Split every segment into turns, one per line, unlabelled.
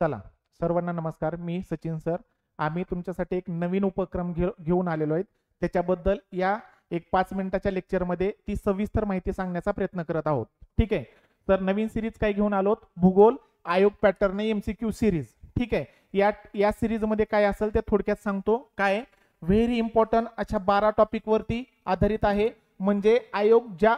चला सर्वांना नमस्कार. मी सचिन सर. आम्ही तुमच्यासाठी एक नवीन उपक्रम घेऊन आलेलो आहे. त्याच्याबद्दल या एक 5 मिनिटाच्या लेक्चरमध्ये ती सविस्तर माहिती सांगण्याचा प्रयत्न करत आहोत. ठीक आहे. तर नवीन सिरीज काय घेऊन आलोत? भूगोल आयोग पॅटर्न एमसीक्यू सिरीज. ठीक आहे. या सिरीज मध्ये काय असेल ते थोडक्यात सांगतो. काय व्हेरी इम्पॉर्टंट अशा 12 टॉपिक वरती आधारित आहे. म्हणजे आयोग ज्या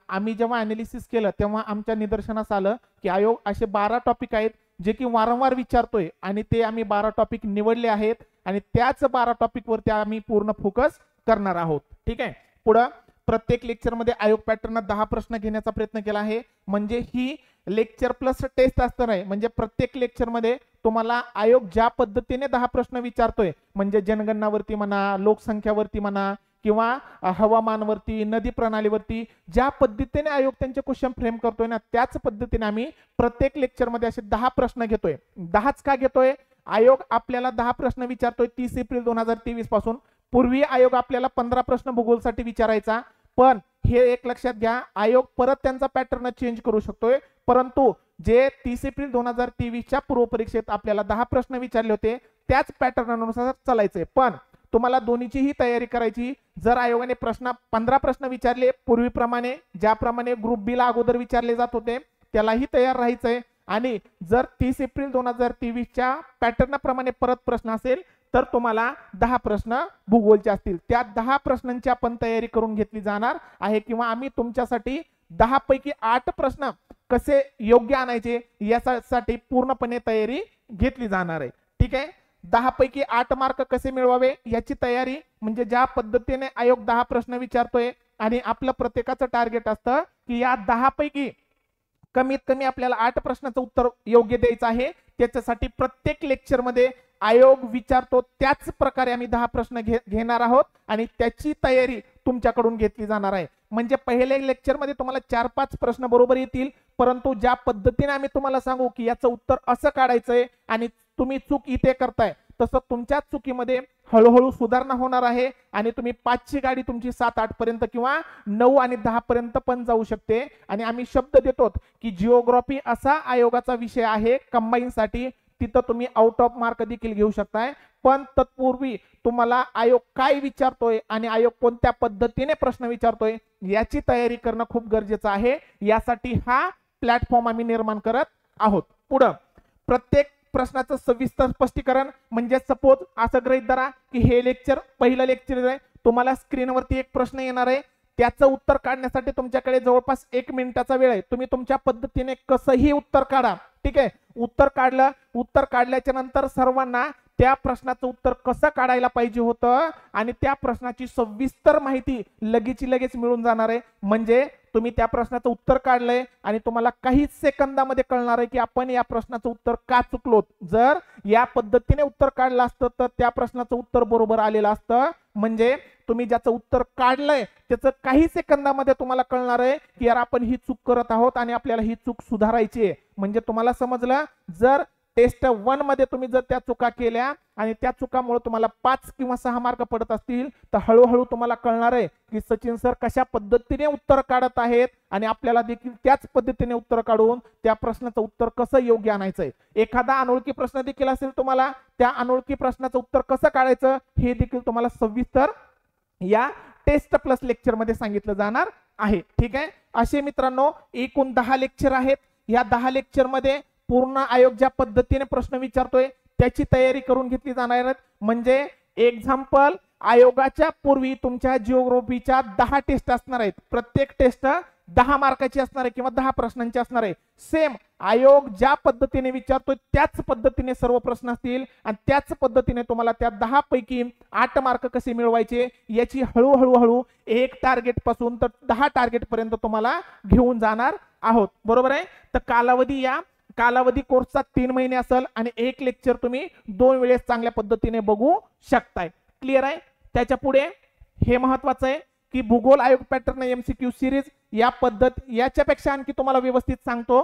आम्ही जेव्हा अनालिसिस केलं तेव्हा आमच्या निदर्शनास आलं की आयोग असे 12 टॉपिक आहेत जे की वारंवार विचारतोय आणि ते आम्ही 12 टॉपिक निवडले आहेत आणि त्याच 12 टॉपिक वरती आम्ही पूर्ण फोकस करणार आहोत. ठीक आहे. पुढे प्रत्येक लेक्चर मध्ये आयोग पॅटर्न 10 प्रश्न घेण्याचा प्रयत्न केला आहे. म्हणजे ही लेक्चर प्लस टेस्ट असणार आहे. म्हणजे प्रत्येक लेक्चर मध्ये तुम्हाला आयोग ज्या पद्धतीने 10 प्रश्न विचारतोय म्हणजे जनगणनावरती म्हणा, लोकसंख्यावरती म्हणा किंवा हवामानवरती, नदी प्रणालीवरती ज्या पद्धतीने आयोग त्यांचे क्वेश्चन फ्रेम करतोय ना त्याच पद्धतीने आम्ही प्रत्येक लेक्चर मध्ये असे 10 प्रश्न घेतोय. 10च का घेतोय? आयोग आपल्याला 10 प्रश्न विचारतोय 30 एप्रिल 2023 पासून. पूर्वी आयोग आपल्याला 15 प्रश्न भूगोलसाठी विचारायचा. पण हे एक लक्षात घ्या, आयोग परत त्यांचा पॅटर्न चेंज करू शकतोय. परंतु जे 30 एप्रिल 2023 च्या पूर्व परीक्षेत आपल्याला 10 प्रश्न विचारले होते त्याच पॅटर्ननुसार चालायचंय. पण तुम्हाला दोन्हीचीही तयारी करायची. जर आयोगाने 15 प्रश्न विचारले पूर्वीप्रमाणे ज्याप्रमाणे ग्रुप बी ला अगोदर विचारले जात होते त्यालाही तयार राहायचंय. आणि जर 30 एप्रिल 2023 च्या पॅटर्न प्रमाणे परत प्रश्न असेल तर तुम्हाला 10 प्रश्न भूगोलचे असतील. त्या 10 प्रश्नांची आपण तयारी करून घेतली जाणार आहे किंवा आम्ही तुमच्यासाठी 10 पैकी 8 प्रश्न कसे योग्य आणायचे यासाठी पूर्णपणे तयारी घेतली जाणार आहे. ठीक आहे. 10 पैकी 8 मार्क कसे मिळवावे याची तयारी म्हणजे ज्या पद्धतीने आयोग 10 प्रश्न विचारतोय आणि आपलं प्रत्येकाचं टार्गेट असतं की या 10 पैकी कमीत कमी आपल्याला 8 प्रश्नाचं उत्तर योग्य द्यायचं आहे. त्याच्यासाठी प्रत्येक लेक्चर मध्ये आयोग विचारतो त्याच प्रकारे आम्ही 10 प्रश्न घेणार आहोत आणि त्याची तयारी तुमच्याकडून घेतली जाणार आहे. म्हणजे पहिल्या लेक्चर मध्ये तुम्हाला 4-5 प्रश्न बरोबर येतील. परंतु ज्या पद्धतीने आम्ही तुम्हाला सांगू की याचं उत्तर असं काढायचंय आणि तुम्ही चूक इथे करताय तसं तुमच्या चुकीमध्ये हळूहळू सुधारणा होणार आहे आणि तुम्ही 5 ची गाडी तुमची 7-8 पर्यंत किंवा 9 आणि 10 पर्यंत पण जाऊ शकते. आणि आम्ही शब्द देतो की जिओग्राफी असा आयोगाचा विषय आहे कंबाईन साठी, तिथं तुम्ही आउट ऑफ मार्क देखील घेऊ शकताय. पण तत्पूर्वी तुम्हाला आयोग काय विचारतोय आणि आयोग कोणत्या पद्धतीने प्रश्न विचारतोय याची तयारी करणं खूप गरजेचं आहे. यासाठी हा प्लॅटफॉर्म आम्ही निर्माण करत आहोत. पुढे प्रत्येक प्रश्नाचं सविस्तर स्पष्टीकरण म्हणजे सपोज असं गृहीत धरा की हे लेक्चर पहिलं लेक्चर आहे. तुम्हाला स्क्रीनवरती एक प्रश्न येणार आहे. त्याचं उत्तर काढण्यासाठी तुमच्याकडे जवळपास 1 मिनिटाचा वेळ आहे. तुम्ही तुमच्या पद्धतीने कसंही उत्तर काढा. ठीक आहे. उत्तर काढल्याच्या नंतर सर्वांना त्या प्रश्नाचं उत्तर कसं काढायला पाहिजे होतं आणि त्या प्रश्नाची सविस्तर माहिती लगेच मिळून जाणार आहे. म्हणजे तुम्ही त्या प्रश्नाचं उत्तर काढलंय आणि तुम्हाला काहीच सेकंदामध्ये कळणार आहे की आपण या प्रश्नाचं उत्तर का चुकलो. जर या पद्धतीने उत्तर काढलं असतं तर त्या प्रश्नाचं उत्तर बरोबर आलेलं असतं. म्हणजे तुम्ही ज्याचं उत्तर काढलंय त्याचं काही सेकंदामध्ये तुम्हाला कळणार आहे की यार आपण ही चूक करत आहोत आणि आपल्याला ही चूक सुधारायची आहे. म्हणजे तुम्हाला समजलं. जर टेस्ट 1 मध्ये तुम्ही जर त्या चुका केल्या आणि त्या चुकामुळे तुम्हाला 5 किंवा 6 मार्क पडत असतील तर हळूहळू तुम्हाला कळणार आहे की सचिन सर कशा पद्धतीने उत्तर काढत आहेत आणि आपल्याला देखील त्याच पद्धतीने उत्तर काढून त्या प्रश्नाचं उत्तर कसं योग्य आणायचंय. एखादा अनोळखी प्रश्न देखील असेल तुम्हाला त्या अनोळखी प्रश्नाचं उत्तर कसं काढायचं हे देखील तुम्हाला सविस्तर या टेस्ट प्लस लेक्चर मध्ये सांगितलं जाणार आहे. ठीक आहे. असे मित्रांनो एकूण 10 लेक्चर आहेत. या 10 लेक्चर मध्ये पूर्ण आयोग ज्या पद्धतीने प्रश्न विचारतोय त्याची तयारी करून घेतली जाणार आहे. म्हणजे एक्झाम्पल आयोगाच्या पूर्वी तुमच्या जिओग्राफीच्या 10 टेस्ट असणार आहेत. प्रत्येक टेस्ट 10 मार्काची असणार आहे किंवा 10 प्रश्नांची असणार आहे. सेम आयोग ज्या पद्धतीने विचारतोय त्याच पद्धतीने सर्व प्रश्न असतील आणि त्याच पद्धतीने तुम्हाला त्या 10 पैकी 8 मार्क कसे मिळवायचे याची हळूहळू 1 टार्गेट पासून तर 10 टार्गेट पर्यंत तुम्हाला घेऊन जाणार आहोत. बरोबर आहे. तर कालावधी कोर्सचा 3 महिने असेल आणि एक लेक्चर तुम्ही 2 वेळेस चांगल्या पद्धतीने बघू शकताय. क्लिअर आहे. त्याच्या पुढे हे महत्वाचं आहे की भूगोल आयोग पॅटर्न एमसीक्यू सिरीज या पद्धत याच्यापेक्षा आणखी तुम्हाला व्यवस्थित सांगतो.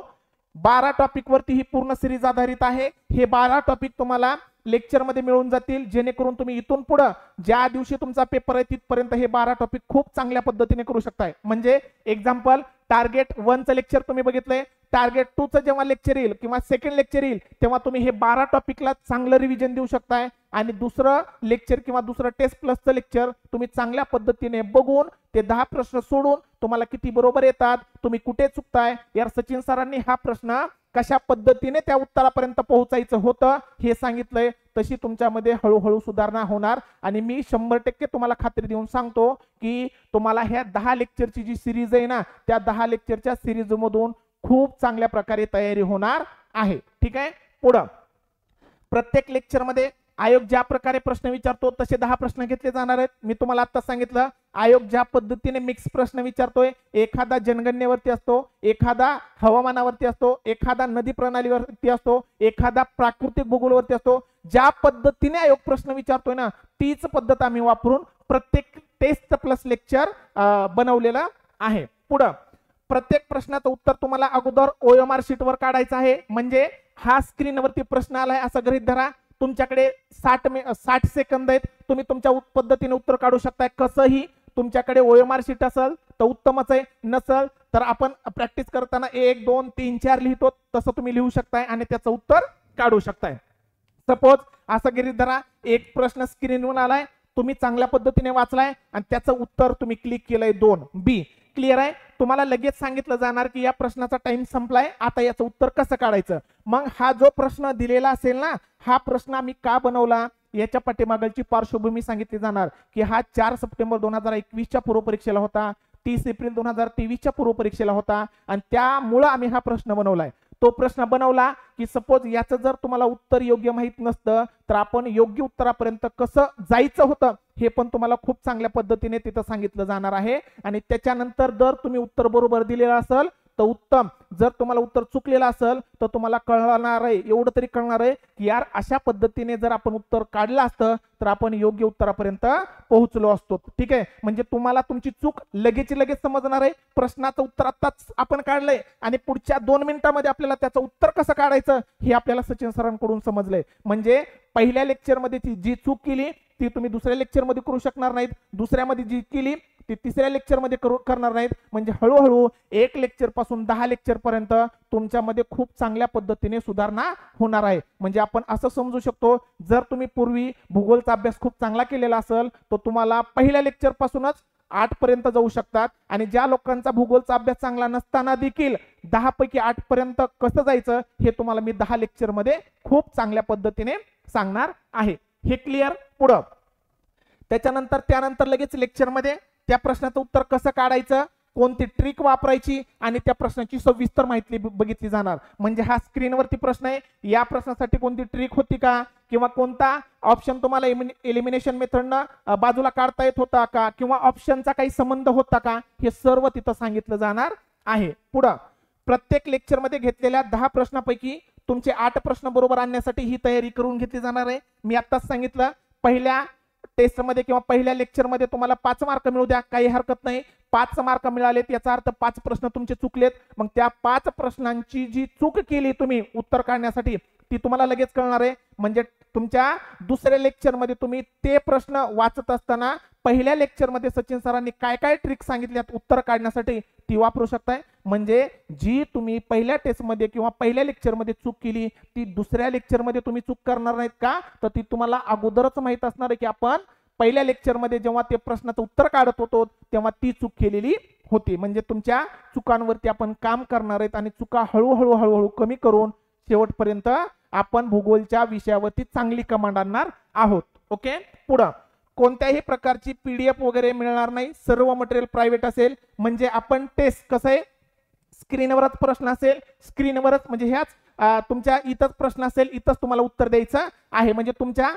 12 टॉपिक वरती ही पूर्ण सिरीज आधारित आहे. हे 12 टॉपिक तुम्हाला लेक्चरमध्ये मिळून जातील, जेणेकरून तुम्ही इथून पुढे ज्या दिवशी तुमचा पेपर आहे तिथपर्यंत हे 12 टॉपिक खूप चांगल्या पद्धतीने करू शकताय. म्हणजे एक्झाम्पल टार्गेट 1चं लेक्चर तुम्ही बघितलंय, टार्गेट 2चं जेव्हा लेक्चर येईल किंवा सेकंड लेक्चर येईल तेव्हा तुम्ही हे 12 टॉपिकला चांगलं रिव्हिजन देऊ शकताय आणि दुसरं लेक्चर किंवा दुसरं टेस्ट प्लसचं लेक्चर तुम्ही चांगल्या पद्धतीने बघून ते 10 प्रश्न सोडून तुम्हाला किती बरोबर येतात, तुम्ही कुठे चुकताय, यार सचिन सरांनी हा प्रश्न कशा पद्धतीने त्या उत्तरापर्यंत पोहोचायचं होतं हे सांगितलंय. तशी तुमच्यामध्ये हळूहळू सुधारणा होणार आणि मी 100% तुम्हाला खात्री देऊन सांगतो की तुम्हाला ह्या 10 लेक्चरची जी सिरीज आहे ना त्या 10 लेक्चरच्या सिरीज मधून खूप चांगल्या प्रकारे तयारी होणार आहे. ठीक आहे. पुढं प्रत्येक लेक्चरमध्ये आयोग ज्या प्रकारे प्रश्न विचारतो तसे 10 प्रश्न घेतले जाणार आहेत. मी तुम्हाला आता सांगितलं आयोग ज्या पद्धतीने मिक्स प्रश्न विचारतोय, एखादा जनगणनेवरती असतो, एखादा हवामानावरती असतो, एखादा नदी प्रणालीवरती असतो, एखादा प्राकृतिक भूगोलवरती असतो, ज्या पद्धतीने आयोग प्रश्न विचारतोय ना तीच पद्धत आम्ही वापरून प्रत्येक टेस्ट प्लस लेक्चर बनवलेलं आहे. पुढं प्रत्येक प्रश्नाचं उत्तर तुम्हाला अगोदर OMR शीटवर काढायचं आहे. म्हणजे हा स्क्रीनवरती प्रश्न आलाय असं गृहीत धरा, तुमच्याकडे 60 सेकंद आहेत, तुम्ही तुमच्या पद्धतीने उत्तर काढू शकताय. कसंही तुमच्याकडे OMR शीट असेल तर उत्तमच आहे, नसेल तर आपण प्रॅक्टिस करताना 1 2 3 4 लिहितो तसं तुम्ही लिहू शकताय आणि त्याचं उत्तर काढू शकताय. सपोज असं गृहीत धरा एक प्रश्न स्क्रीनवर आलाय, तुम्ही चांगल्या पद्धतीने वाचलाय आणि त्याचं उत्तर तुम्ही क्लिक केलंय 2B. क्लिअर आहे. तुम्हाला लगेच सांगितलं जाणार की या प्रश्नाचा टाइम संपलाय, आता याचं उत्तर कसं काढायचं. मग हा जो प्रश्न दिलेला असेल ना हा प्रश्न आम्ही का बनवला याच्या पाठीमागची पार्श्वभूमी सांगितली जाणार की हा 4 सप्टेंबर 2021च्या पूर्वपरीक्षेला होता, 30 एप्रिल 2023च्या पूर्वपरीक्षेला होता आणि त्यामुळे आम्ही हा प्रश्न बनवलाय. तो प्रश्न बनवला की सपोज याचं जर तुम्हाला उत्तर योग्य माहित नसतं तर आपण योग्य उत्तरापर्यंत कसं जायचं होतं हे पण तुम्हाला खूप चांगल्या पद्धतीने तिथं सांगितलं जाणार आहे. आणि त्याच्यानंतर जर तुम्ही उत्तर बरोबर दिलेलं असेल तर उत्तम, जर तुम्हाला उत्तर चुकलेलं असेल तर तुम्हाला कळणार आहे, एवढं तरी कळणार आहे की यार अशा पद्धतीने जर आपण उत्तर काढलं असतं तर आपण योग्य उत्तरापर्यंत पोहोचलो असतो. ठीक आहे. म्हणजे तुम्हाला तुमची चूक लगेच समजणार आहे. प्रश्नाचं उत्तर आताच आपण काढलंय आणि पुढच्या 2 मिनिटांमध्ये आपल्याला त्याचं उत्तर कसं काढायचं हे आपल्याला सचिन सरांकडून समजलंय. म्हणजे पहिल्या लेक्चरमध्ये जी चूक केली ती तुम्ही दुसऱ्या लेक्चरमध्ये करू शकणार नाहीत, दुसऱ्यामध्ये जी केली ती तिसऱ्या लेक्चरमध्ये करणार नाहीत. म्हणजे हळूहळू 1 लेक्चर पासून 10 लेक्चर पर्यंत तुमच्यामध्ये खूप चांगल्या पद्धतीने सुधारणा होणार आहे. म्हणजे आपण असं समजू शकतो जर तुम्ही पूर्वी भूगोलचा अभ्यास खूप चांगला केलेला असेल तर तुम्हाला पहिल्या लेक्चर पासूनच 8 पर्यंत जाऊ शकतात आणि ज्या लोकांचा भूगोलचा अभ्यास चांगला नसताना देखील 10 पैकी 8 पर्यंत कसं जायचं हे तुम्हाला मी 10 लेक्चर मध्ये खूप चांगल्या पद्धतीने सांगणार आहे. हे क्लिअर. पुढं त्यानंतर लगेच लेक्चरमध्ये त्या प्रश्नाचं उत्तर कसं काढायचं, कोणती ट्रिक वापरायची आणि त्या प्रश्नाची सविस्तर माहिती बघितली जाणार. म्हणजे हा स्क्रीनवरती प्रश्न आहे, या प्रश्नासाठी कोणती ट्रिक होती का किंवा कोणता ऑप्शन तुम्हाला एलिमिनेशन मेथडनं बाजूला काढता येत होता का किंवा ऑप्शनचा काही संबंध होता का हे सर्व तिथं सांगितलं जाणार आहे. पुढं प्रत्येक लेक्चरमध्ये घेतलेल्या 10 प्रश्नापैकी तुमचे 8 प्रश्न बरोबर आणण्यासाठी ही तयारी करून घेतली जाणार आहे. मी आत्ताच सांगितलं पहिल्या टेस्टमध्ये किंवा पहिल्या लेक्चरमध्ये तुम्हाला 5 मार्क मिळू द्या, काही हरकत नाही. 5 मार्क मिळालेत याचा अर्थ 5 प्रश्न तुमचे चुकलेत. मग त्या 5 प्रश्नांची जी चूक केली तुम्ही उत्तर काढण्यासाठी ती तुम्हाला लगेच कळणार आहे. म्हणजे तुमच्या दुसऱ्या लेक्चरमध्ये तुम्ही ते प्रश्न वाचत असताना पहिल्या लेक्चरमध्ये सचिन सरांनी काय काय ट्रिक सांगितल्यात उत्तर काढण्यासाठी ती वापरू शकताय. म्हणजे जी तुम्ही पहिल्या टेस्टमध्ये किंवा पहिल्या लेक्चरमध्ये चूक केली ती दुसऱ्या लेक्चरमध्ये तुम्ही चूक करणार नाहीत का, तर ती तुम्हाला अगोदरच माहित असणार आहे की आपण पहिल्या लेक्चरमध्ये जेव्हा ते प्रश्नाचं उत्तर काढत होतो तेव्हा ती चूक केलेली होती. म्हणजे तुमच्या चुकांवरती आपण काम करणार आहेत आणि चुका हळूहळू कमी करून शेवटपर्यंत आपण भूगोलच्या विषयावरती चांगली कमांड आणणार आहोत. ओके. पुढं कोणत्याही प्रकारची PDF वगैरे मिळणार नाही, सर्व मटेरियल प्रायव्हेट असेल. म्हणजे आपण टेस्ट कसं आहे स्क्रीनवरच प्रश्न असेल, स्क्रीनवरच म्हणजे ह्याच तुमच्या इथंच प्रश्न असेल, इथंच तुम्हाला उत्तर द्यायचं आहे. म्हणजे तुमच्या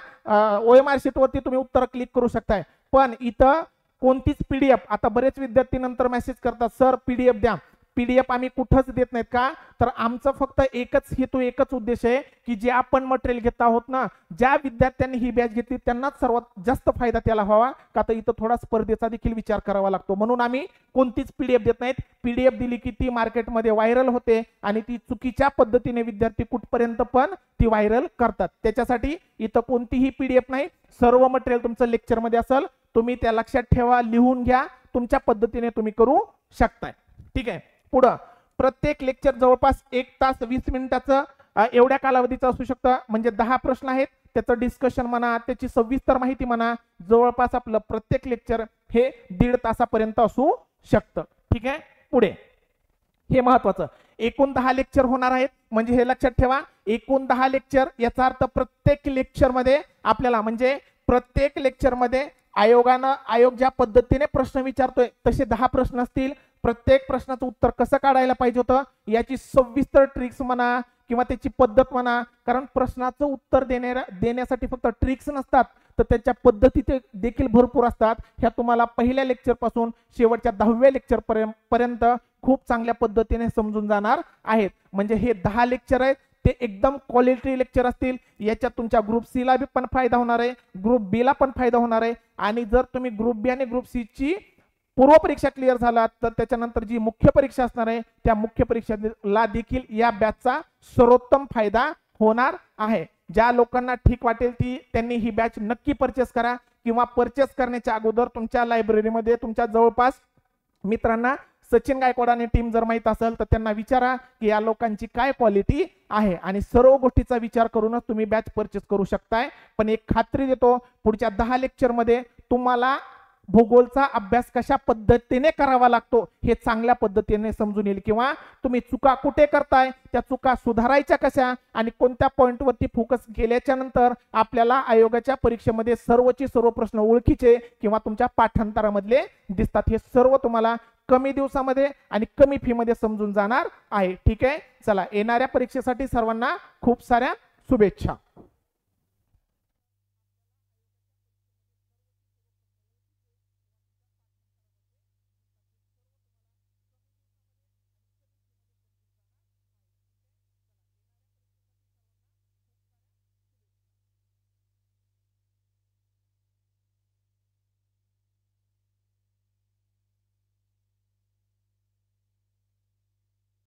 OMR शीटवरती तुम्ही उत्तर क्लिक करू शकताय. पण इथं कोणतीच PDF, आता बरेच विद्यार्थी नंतर मेसेज करतात सर PDF द्या, PDF आम्ही कुठंच देत नाहीत का, तर आमचं फक्त एकच हेतू एकच उद्देश आहे की जे आपण मटेरियल घेत आहोत ना, ज्या विद्यार्थ्यांनी ही बॅच घेतली त्यांनाच सर्वात जास्त फायदा त्याला व्हावा, का तर इथं थोडा स्पर्धेचा देखील विचार करावा लागतो, म्हणून आम्ही कोणतीच PDF देत नाहीत. PDF दिली की ती मार्केटमध्ये व्हायरल होते आणि ती चुकीच्या पद्धतीने विद्यार्थी कुठपर्यंत पण ती व्हायरल करतात. त्याच्यासाठी इथं कोणतीही PDF नाही, सर्व मटेरियल तुमचं लेक्चरमध्ये असेल. तुम्ही त्या लक्षात ठेवा, लिहून घ्या, तुमच्या पद्धतीने तुम्ही करू शकताय. ठीक आहे. पुढं प्रत्येक लेक्चर जवळपास 1 तास 20 मिनिटाचं एवढ्या कालावधीचं असू शकतं. म्हणजे 10 प्रश्न आहेत, त्याचं डिस्कशन म्हणा, त्याची सविस्तर माहिती म्हणा, जवळपास आपलं प्रत्येक लेक्चर हे 1.5 तासापर्यंत असू शकतं. ठीक आहे. पुढे हे महत्वाचं, एकूण 10 लेक्चर होणार आहेत. म्हणजे हे लक्षात ठेवा, एकूण 10 लेक्चर, याचा अर्थ प्रत्येक लेक्चरमध्ये आपल्याला, म्हणजे प्रत्येक लेक्चरमध्ये आयोग ज्या पद्धतीने प्रश्न विचारतोय तसे 10 प्रश्न असतील. प्रत्येक प्रश्नाचं उत्तर कसं काढायला पाहिजे होतं याची सविस्तर ट्रिक्स म्हणा किंवा त्याची पद्धत म्हणा, कारण प्रश्नाचं उत्तर देण्यासाठी फक्त ट्रिक्स नसतात तर त्याच्या पद्धती देखील भरपूर असतात. ह्या तुम्हाला पहिल्या लेक्चर पासून शेवटच्या 10व्या लेक्चर पर्यंत खूप चांगल्या पद्धतीने समजून जाणार आहेत. म्हणजे हे 10 लेक्चर आहेत ते एकदम क्वालिटी लेक्चर असतील. याच्यात तुमच्या ग्रुप सी ला पण फायदा होणार आहे, ग्रुप बी ला पण फायदा होणार आहे. आणि जर तुम्ही ग्रुप बी आणि ग्रुप सी ची पूर्व परीक्षा क्लिअर झाला तर त्याच्यानंतर जी मुख्य परीक्षा असणार आहे त्या मुख्य परीक्षेला देखील या बॅचचा सर्वोत्तम फायदा होणार आहे. ज्या लोकांना ठीक वाटेल त्यांनी ही बॅच नक्की परचेस करा, किंवा परचेस करण्याच्या अगोदर तुमच्या लायब्ररीमध्ये तुमच्या जवळपास मित्रांना सचिन गायकवाड आणि टीम जर माहित असेल तर त्यांना विचारा की या लोकांची काय क्वालिटी आहे, आणि सर्व गोष्टीचा विचार करूनच तुम्ही बॅच परचेस करू शकताय. पण एक खात्री देतो, पुढच्या 10 लेक्चर मध्ये तुम्हाला भूगोलचा अभ्यास कशा पद्धतीने करावा लागतो हे चांगल्या पद्धतीने समजून येईल, किंवा तुम्ही चुका कुठे करताय, त्या चुका सुधारायच्या कशा, आणि कोणत्या पॉइंटवरती फोकस केल्याच्या नंतर आपल्याला आयोगाच्या परीक्षेमध्ये सर्वचे सर्व प्रश्न ओळखीचे किंवा तुमच्या पाठांतरामधले दिसतात. हे सर्व तुम्हाला कमी दिवसामध्ये आणि कमी फी मध्ये समजून जाणार आहे. ठीक आहे. चला, येणाऱ्या परीक्षेसाठी सर्वांना खूप साऱ्या शुभेच्छा.